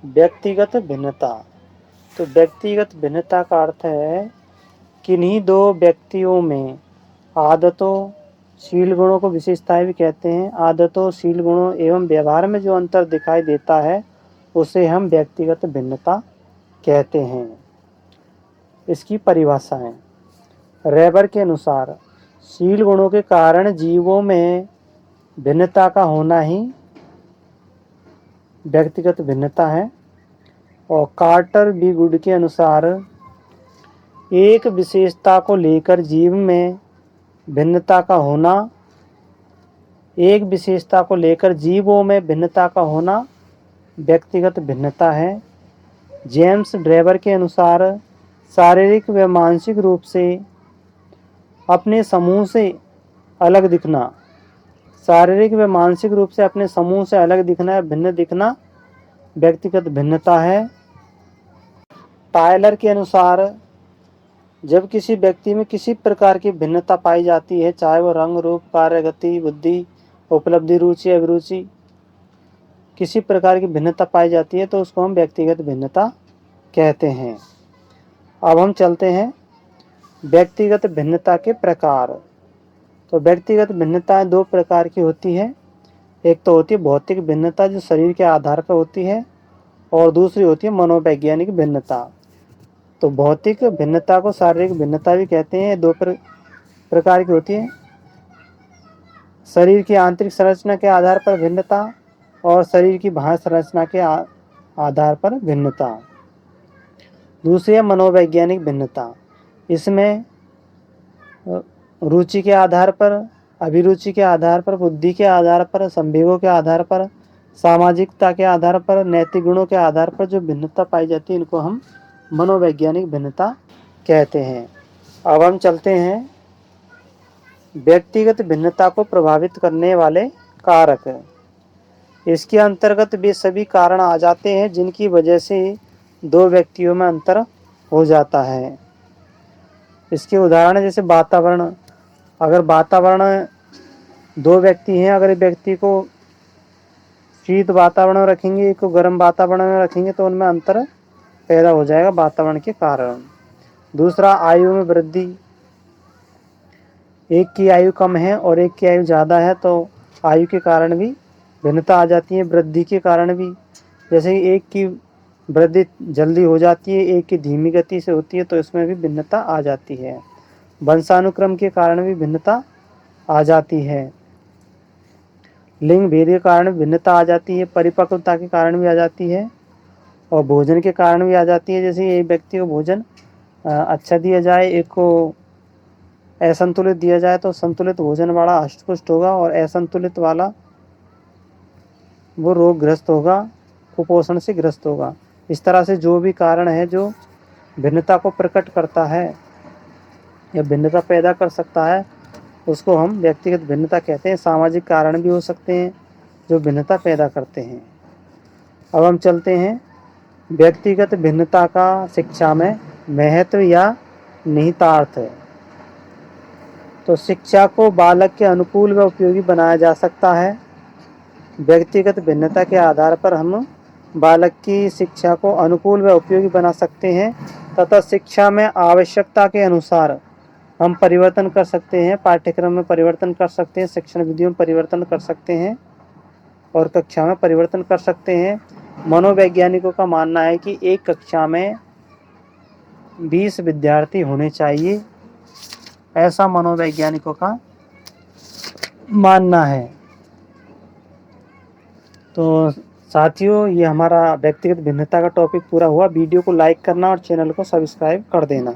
व्यक्तिगत भिन्नता। तो व्यक्तिगत भिन्नता का अर्थ है किन्हीं दो व्यक्तियों में आदतों, शील गुणों को विशेषताएं भी कहते हैं। आदतों, शील गुणों एवं व्यवहार में जो अंतर दिखाई देता है उसे हम व्यक्तिगत भिन्नता कहते हैं। इसकी परिभाषाएं। रेबर के अनुसार शील गुणों के कारण जीवों में भिन्नता का होना ही व्यक्तिगत भिन्नता है। और कार्टर बी गुड के अनुसार एक विशेषता को लेकर जीव में भिन्नता का होना एक विशेषता को लेकर जीवों में भिन्नता का होना व्यक्तिगत भिन्नता है। जेम्स ड्रेबर के अनुसार शारीरिक व मानसिक रूप से अपने समूह से अलग दिखना शारीरिक व मानसिक रूप से अपने समूह से अलग दिखना या भिन्न दिखना व्यक्तिगत भिन्नता है। टायलर के अनुसार जब किसी व्यक्ति में किसी प्रकार की भिन्नता पाई जाती है, चाहे वो रंग, रूप, कार्य, गति, बुद्धि, उपलब्धि, रुचि, अभिरुचि, किसी प्रकार की भिन्नता पाई जाती है तो उसको हम व्यक्तिगत भिन्नता कहते हैं। अब हम चलते हैं व्यक्तिगत भिन्नता के प्रकार। तो व्यक्तिगत भिन्नताएं दो प्रकार की होती है। एक तो होती है भौतिक भिन्नता जो शरीर के आधार पर होती है, और दूसरी होती है मनोवैज्ञानिक भिन्नता। तो भौतिक भिन्नता को शारीरिक भिन्नता भी कहते हैं। दो प्रकार की होती है। शरीर की आंतरिक संरचना के आधार पर भिन्नता और शरीर की बाह्य संरचना के आधार पर भिन्नता। दूसरी है मनोवैज्ञानिक भिन्नता। इसमें रुचि के आधार पर, अभिरुचि के आधार पर, बुद्धि के आधार पर, संवेगों के आधार पर, सामाजिकता के आधार पर, नैतिक गुणों के आधार पर जो भिन्नता पाई जाती है इनको हम मनोवैज्ञानिक भिन्नता कहते हैं। अब हम चलते हैं व्यक्तिगत भिन्नता को प्रभावित करने वाले कारक। इसके अंतर्गत वे सभी कारण आ जाते हैं जिनकी वजह से दो व्यक्तियों में अंतर हो जाता है। इसके उदाहरण जैसे वातावरण। अगर वातावरण, दो व्यक्ति हैं, अगर एक व्यक्ति को शीत वातावरण में रखेंगे, एक को गर्म वातावरण में रखेंगे तो उनमें अंतर पैदा हो जाएगा वातावरण के कारण। दूसरा, आयु में वृद्धि। एक की आयु कम है और एक की आयु ज़्यादा है तो आयु के कारण भी भिन्नता आ जाती है। वृद्धि के कारण भी, जैसे एक की वृद्धि जल्दी हो जाती है, एक की धीमी गति से होती है तो इसमें भी भिन्नता आ जाती है। वंशानुक्रम के कारण भी भिन्नता आ जाती है। लिंग भेद के कारण भिन्नता आ जाती है। परिपक्वता के कारण भी आ जाती है और भोजन के कारण भी आ जाती है। जैसे एक व्यक्ति को भोजन अच्छा दिया जाए, एक को असंतुलित दिया जाए तो संतुलित भोजन वाला हष्ट-पुष्ट होगा और असंतुलित वाला वो रोगग्रस्त होगा, कुपोषण से ग्रस्त होगा। इस तरह से जो भी कारण है जो भिन्नता को प्रकट करता है या भिन्नता पैदा कर सकता है उसको हम व्यक्तिगत भिन्नता कहते हैं। सामाजिक कारण भी हो सकते हैं जो भिन्नता पैदा करते हैं। अब हम चलते हैं व्यक्तिगत भिन्नता का शिक्षा में महत्व या निहितार्थ है। तो शिक्षा को बालक के अनुकूल व उपयोगी बनाया जा सकता है। व्यक्तिगत भिन्नता के आधार पर हम बालक की शिक्षा को अनुकूल व उपयोगी बना सकते हैं तथा शिक्षा में आवश्यकता के अनुसार हम परिवर्तन कर सकते हैं। पाठ्यक्रम में परिवर्तन कर सकते हैं, शिक्षण विधियों में परिवर्तन कर सकते हैं और कक्षा में परिवर्तन कर सकते हैं। मनोवैज्ञानिकों का मानना है कि एक कक्षा में 20 विद्यार्थी होने चाहिए, ऐसा मनोवैज्ञानिकों का मानना है। तो साथियों, ये हमारा व्यक्तिगत भिन्नता का टॉपिक पूरा हुआ। वीडियो को लाइक करना और चैनल को सब्सक्राइब कर देना।